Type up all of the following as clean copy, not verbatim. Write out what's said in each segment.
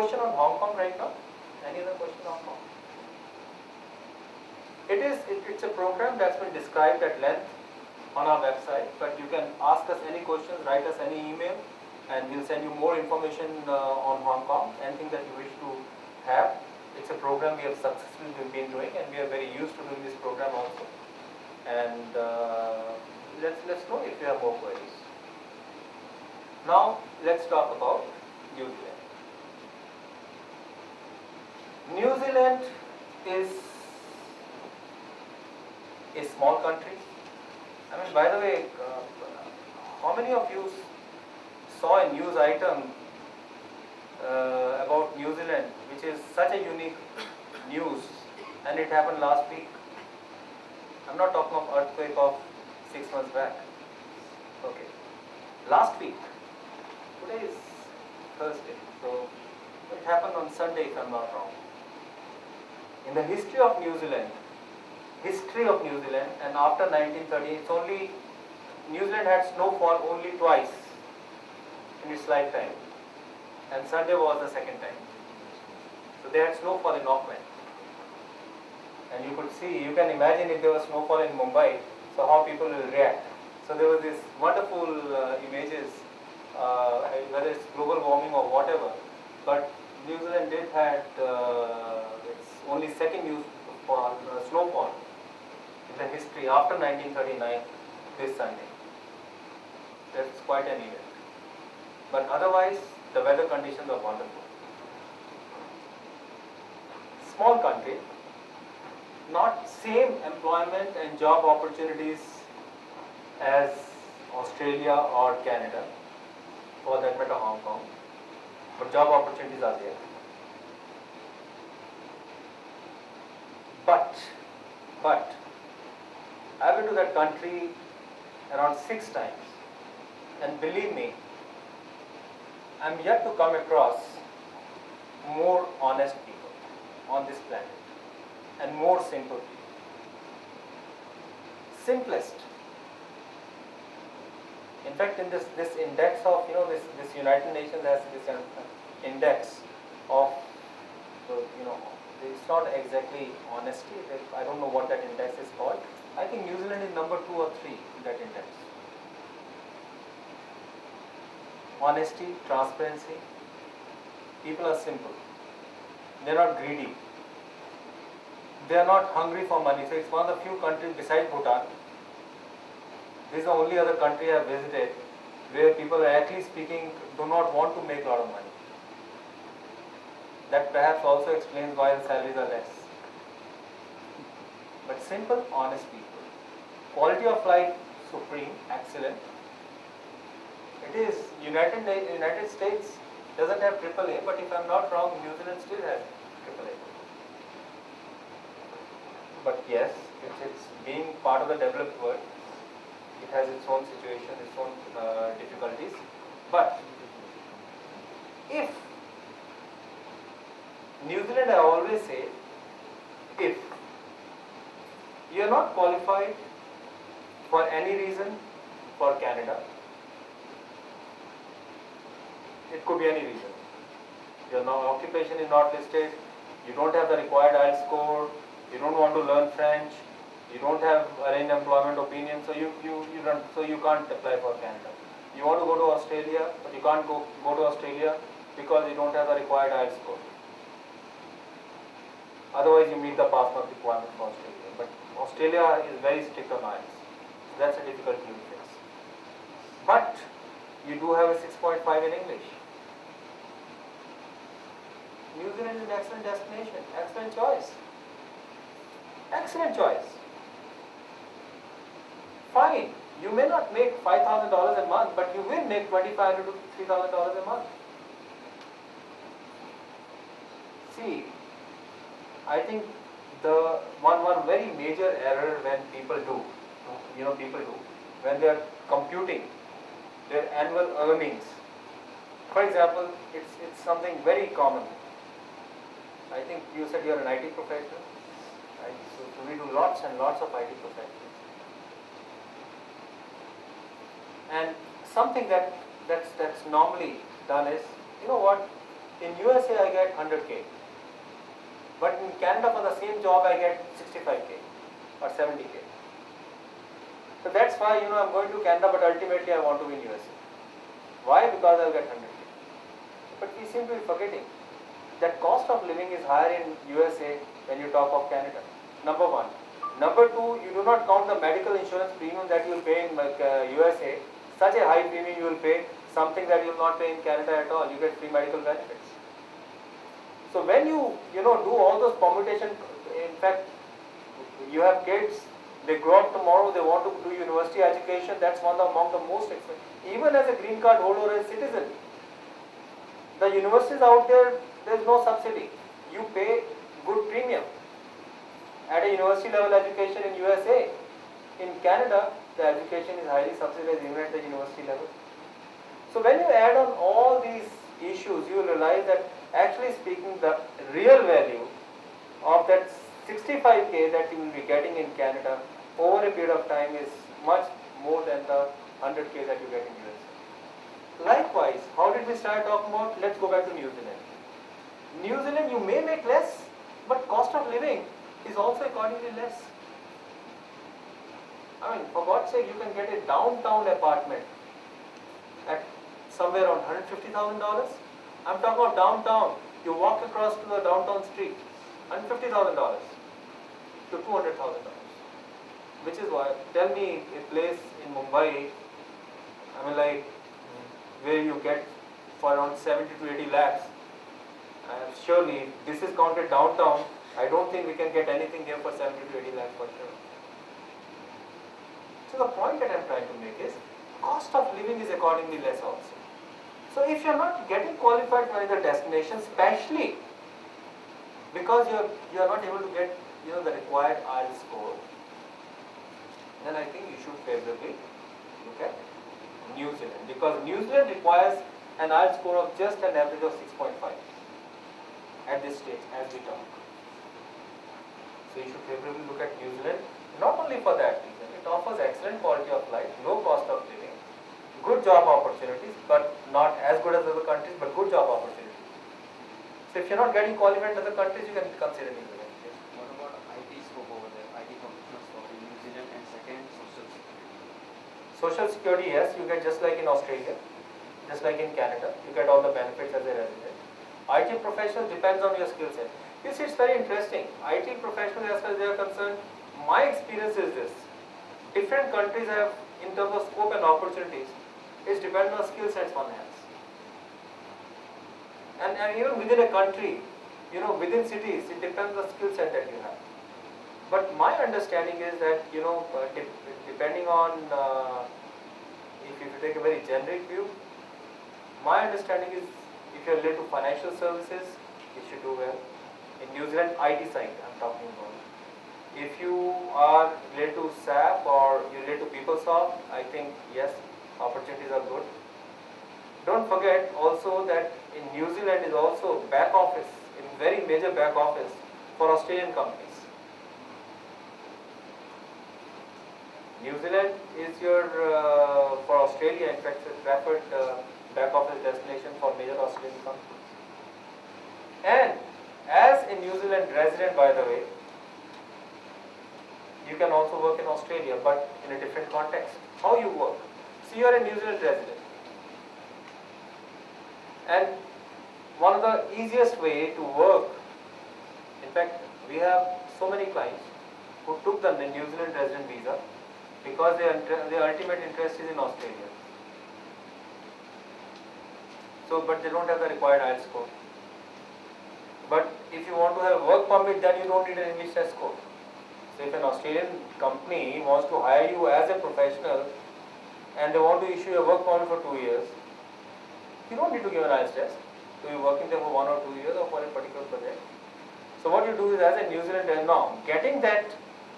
question on Hong Kong right now? Any other question on Hong Kong? It's a program that's been described at length on our website, but you can ask us any questions, write us any email, and we'll send you more information on Hong Kong, anything that you wish to have. It's a program we have successfully been doing, and we are very used to doing this program also. And let's know if you have more queries. Now let's talk about New Zealand. New Zealand is a small country. I mean, by the way, how many of you saw a news item about New Zealand, which is such a unique news, and it happened last week? I'm not talking of earthquake of 6 months back. Okay. Last week, today is Thursday, so it happened on Sunday if I'm not wrong. In the history of New Zealand, and after 1930, it's only, New Zealand had snowfall only twice in its lifetime, and Sunday was the second time. So they had snowfall in Auckland. And you could see, you can imagine if there was snowfall in Mumbai, so how people will react. So there was this wonderful images, whether it's global warming or whatever, but New Zealand did had its only second snowfall in the history after 1939 this Sunday. That's quite an event. But otherwise, the weather conditions are wonderful. Small country, not same employment and job opportunities as Australia or Canada, for that matter Hong Kong, but job opportunities are there. But I've been to that country around 6 times, and believe me, I'm yet to come across more honest people on this planet and more simple people. Simplest. In fact, in this index of, this United Nations has this index of, it's not exactly honesty. I don't know what that index is called. I think New Zealand is number 2 or 3 in that index. Honesty, transparency. People are simple. They're not greedy. They are not hungry for money. So it's one of the few countries besides Bhutan. This is the only other country I have visited where people, actually speaking, do not want to make a lot of money. That perhaps also explains why the salaries are less. But simple, honest people. Quality of life, supreme, excellent. It is United States doesn't have AAA, but if I'm not wrong, New Zealand still has AAA. But yes, it's being part of the developed world. It has its own situation, its own difficulties. But if New Zealand, I always say, if you are not qualified for any reason for Canada, it could be any reason. Your occupation is not listed, you don't have the required IELTS score, you don't want to learn French, you don't have arranged employment opinion, so you can't apply for Canada. You want to go to Australia, but you can't go to Australia because you don't have the required IELTS score. Otherwise, you meet the pass mark requirement for Australia. But Australia is very strict on IELTS. So that's a difficulty you face. But you do have a 6.5 in English. New Zealand is an excellent destination, excellent choice. Excellent choice. Fine, you may not make $5,000 a month, but you will make $2,500 to $3,000 a month. See, I think the one very major error when people do, when they are computing their annual earnings. For example, it's something very common. I think you said you are an IT professional. Right? So we do lots and lots of IT professionals. And something that's normally done is, In USA I get 100K, but in Canada for the same job I get 65K or 70K. So that's why I'm going to Canada, but ultimately I want to be in USA. Why? Because I'll get 100K. But we seem to be forgetting that cost of living is higher in USA when you talk of Canada. Number one. Number two, you do not count the medical insurance premium that you will pay in USA. Such a high premium you will pay, something that you will not pay in Canada at all. You get free medical benefits. So when you do all those permutations, in fact, you have kids, they grow up tomorrow, they want to do university education, that's among the most expensive. Even as a green card holder or a citizen, the universities out there is no subsidy. You pay good premium. At a university level education in USA, in Canada, the education is highly subsidized even at the university level. So when you add on all these issues, you will realize that actually speaking, the real value of that 65K that you will be getting in Canada over a period of time is much more than the 100K that you get in USA. Likewise, how did we start talking about? Let's go back to New Zealand. New Zealand, you may make less, but cost of living is also accordingly less. I mean, for God's sake, you can get a downtown apartment at somewhere around $150,000. I'm talking about downtown. You walk across to the downtown street, $150,000 to $200,000. Which is why, tell me a place in Mumbai, I mean like, where you get for around 70 to 80 lakhs. Surely, this is counted downtown. I don't think we can get anything here for 70 to 80 lakhs for sure. So the point that I'm trying to make is, cost of living is accordingly less also. So if you're not getting qualified for either destination, especially because you're not able to get the required IELTS score, then I think you should favorably look at New Zealand, because New Zealand requires an IELTS score of just an average of 6.5 at this stage as we talk. So you should favorably look at New Zealand, not only for that reason, it offers excellent quality of life, low cost of living, good job opportunities, but not as good as other countries, but good job opportunities. So if you're not getting qualified in other countries, you can consider New Zealand. What about IT scope over there, IT professional scope in New Zealand, and second, social security? Social security, yes, you get just like in Australia, just like in Canada, you get all the benefits as a resident. IT professionals depends on your skill set. You see, it's very interesting. IT professionals, as far as they are concerned, my experience is this. Different countries have, in terms of scope and opportunities, it's dependent on skill sets one has. And even within a country, within cities, it depends on the skill set that you have. But my understanding is that, depending on, if you take a very generic view, my understanding is if you are related to financial services, you should do well. In New Zealand, IT side, I'm talking about. If you are related to SAP or you relate to PeopleSoft, I think yes, opportunities are good. Don't forget also that in New Zealand is also back office, in very major back office for Australian companies. New Zealand is your, for Australia, in fact, a preferred back office destination for major Australian companies. And as a New Zealand resident, by the way, you can also work in Australia, but in a different context. How you work? So you are a New Zealand resident. And one of the easiest way to work, in fact, we have so many clients who took the New Zealand resident visa because their ultimate interest is in Australia. So, but they don't have the required IELTS score. But if you want to have a work permit, then you don't need an English test score. So if an Australian company wants to hire you as a professional and they want to issue a work permit for 2 years, you don't need to give an IELTS test. So you're working there for 1 or 2 years or for a particular project. So what you do is, as a New Zealander now, getting that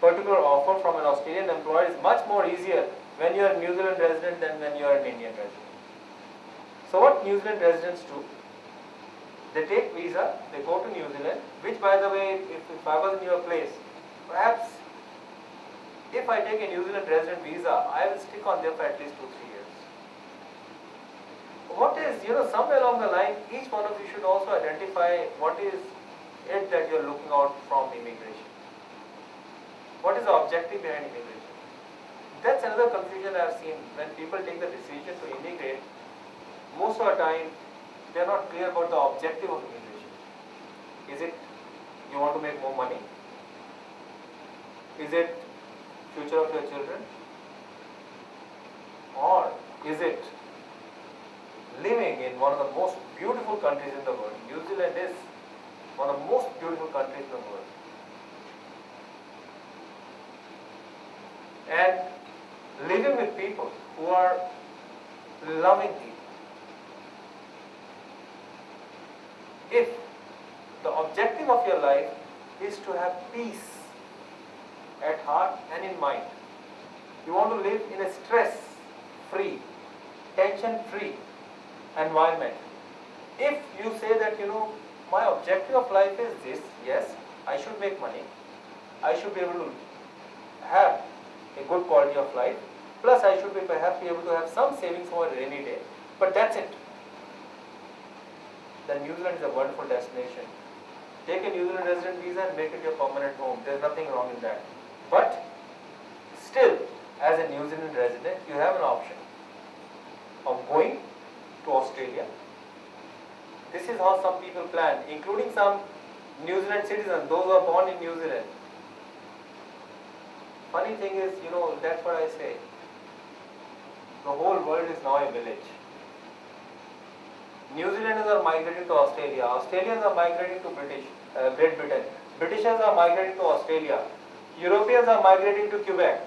particular offer from an Australian employer is much more easier when you are a New Zealand resident than when you are an Indian resident. So what New Zealand residents do, they take visa, they go to New Zealand, which by the way, if I was in your place, perhaps if I take a New Zealand resident visa, I will stick on there for at least 2-3 years. what is, somewhere along the line, each one of you should also identify what is it that you're looking out from immigration. What is the objective behind immigration? That's another confusion I've seen when people take the decision to immigrate. Most of the time, they're not clear about the objective of immigration. Is it you want to make more money? Is it future of your children? Or is it living in one of the most beautiful countries in the world? New Zealand is one of the most beautiful countries in the world. And living with people who are loving people. If the objective of your life is to have peace at heart and in mind, you want to live in a stress-free, tension-free environment. If you say that, my objective of life is this, yes, I should make money, I should be able to have a good quality of life, plus I should be perhaps be able to have some savings for a rainy day, but that's it. Then New Zealand is a wonderful destination. Take a New Zealand resident visa and make it your permanent home. There's nothing wrong in that. But still, as a New Zealand resident, you have an option of going to Australia. This is how some people plan, including some New Zealand citizens, those who are born in New Zealand. Funny thing is, that's what I say. The whole world is now a village. New Zealanders are migrating to Australia. Australians are migrating to Great Britain. Britishers are migrating to Australia. Europeans are migrating to Quebec.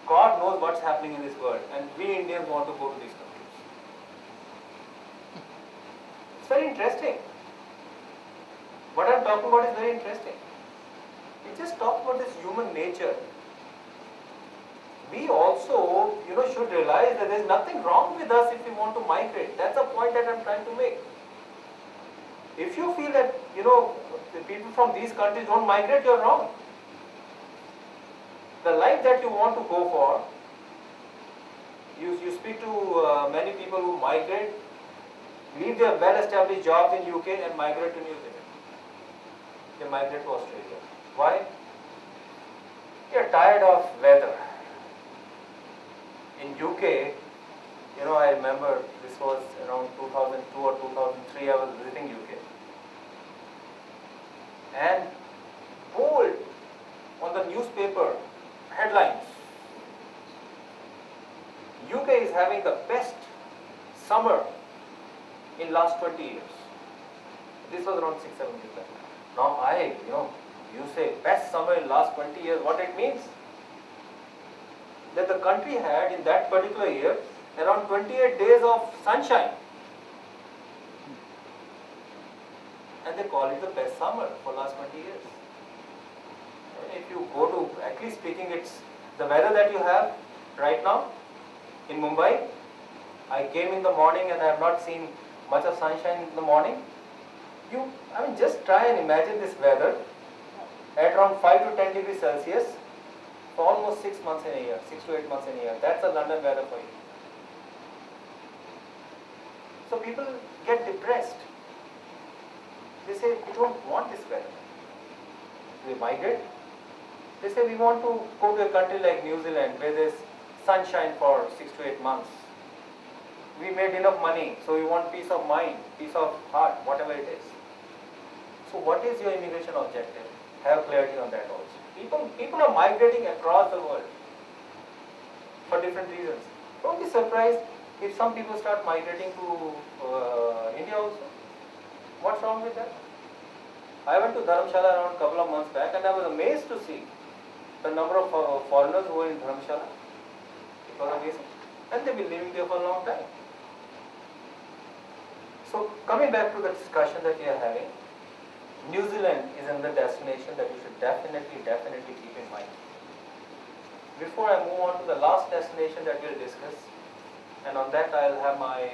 God knows what's happening in this world, and we Indians want to go to these countries. It's very interesting. What I'm talking about is very interesting. It just talks about this human nature. We also, should realize that there's nothing wrong with us if we want to migrate. That's the point that I'm trying to make. If you feel that, the people from these countries don't migrate, you're wrong. The life that you want to go for, you speak to many people who migrate, leave their well-established jobs in UK and migrate to New Zealand. They migrate to Australia. Why? They're tired of weather. In UK, I remember this was around 2002 or 2003, I was visiting UK. And bold on the newspaper headlines, UK is having the best summer in last 20 years. This was around 6-7 years back. Now you say best summer in last 20 years, what it means? That the country had in that particular year around 28 days of sunshine. And they call it the best summer for last 20 years. And if you go to, actually speaking, it's the weather that you have right now in Mumbai. I came in the morning and I have not seen much of sunshine in the morning. Just try and imagine this weather at around 5 to 10 degrees Celsius for almost 6 months in a year, 6 to 8 months in a year. That's a London weather for you. So people get depressed. They say, we don't want this weather. They migrate. They say, we want to go to a country like New Zealand where there's sunshine for 6 to 8 months. We made enough money, so we want peace of mind, peace of heart, whatever it is. So what is your immigration objective? Have clarity on that also. People are migrating across the world for different reasons. Don't be surprised if some people start migrating to India also. What's wrong with that? I went to Dharamshala around a couple of months back and I was amazed to see the number of foreigners who were in Dharamshala. It was amazing. And they've been living there for a long time. So coming back to the discussion that we are having, New Zealand is another destination that you should definitely keep in mind. Before I move on to the last destination that we'll discuss, and on that I'll have my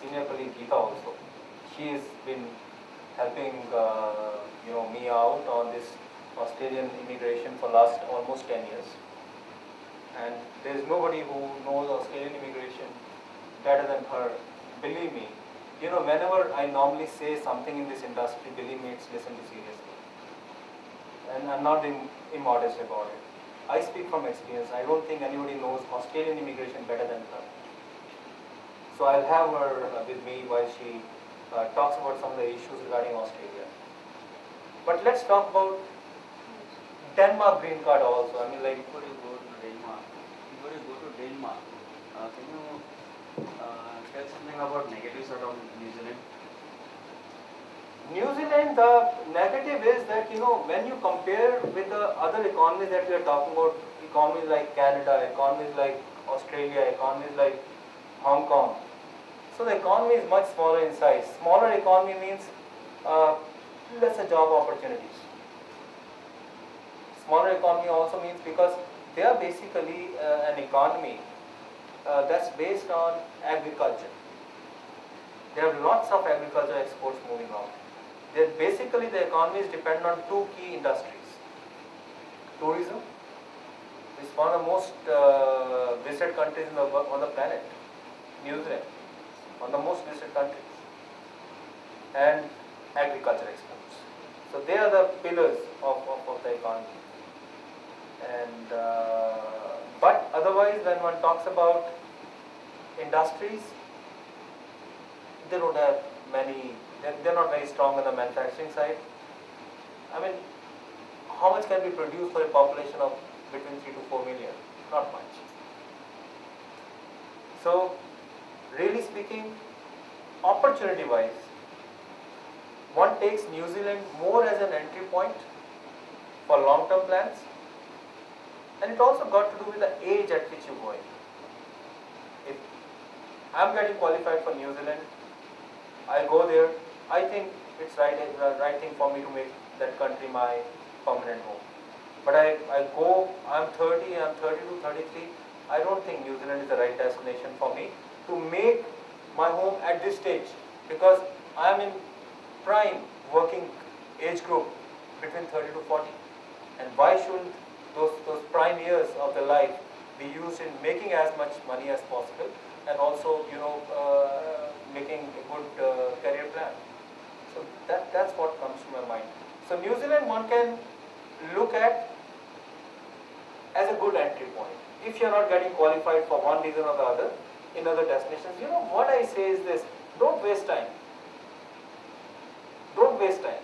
senior colleague Geeta also. She has been helping me out on this Australian immigration for last almost 10 years. And there is nobody who knows Australian immigration better than her believe me, whenever I normally say something in this industry, believe me, it's listened to seriously. And I'm not being immodest about it. I speak from experience. I don't think anybody knows Australian immigration better than her. So I'll have her with me while she talks about some of the issues regarding Australia. But let's talk about Denmark green card also. I mean, like, Before you go to Denmark, can you tell something about negatives around New Zealand? New Zealand, the negative is that, when you compare with the other economies that we are talking about, economies like Canada, economies like Australia, economies like Hong Kong, so the economy is much smaller in size. Smaller economy means lesser job opportunities. Smaller economy also means because they are basically an economy that's based on agriculture. There are lots of agriculture exports moving on. Basically, the economy is dependent on two key industries. Tourism is one of the most visited countries on the planet. New Zealand, one of the most visited countries. And agriculture exports. So they are the pillars of the economy. And but otherwise, when one talks about industries, they don't have many. They're not very strong on the manufacturing side. I mean, how much can be produced for a population of between 3 to 4 million? Not much. So, really speaking, opportunity-wise, one takes New Zealand more as an entry point for long-term plans, and it also got to do with the age at which you go in. If I'm getting qualified for New Zealand, I go there, I think it's right thing for me to make that country my permanent home. But I go, I'm 30, I'm 32, 33, I don't think New Zealand is the right destination for me to make my home at this stage, because I am in prime working age group between 30 to 40. And why shouldn't those prime years of the life be used in making as much money as possible, and also making a good career plan? So that's what comes to my mind. So New Zealand one can look at as a good entry point. If you're not getting qualified for one reason or the other in other destinations, what I say is this: don't waste time. Don't waste time.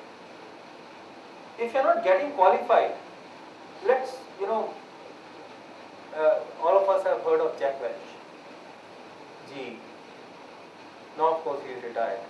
If you're not getting qualified, let's, all of us have heard of Jack Welch. Gee, now of course he is retired.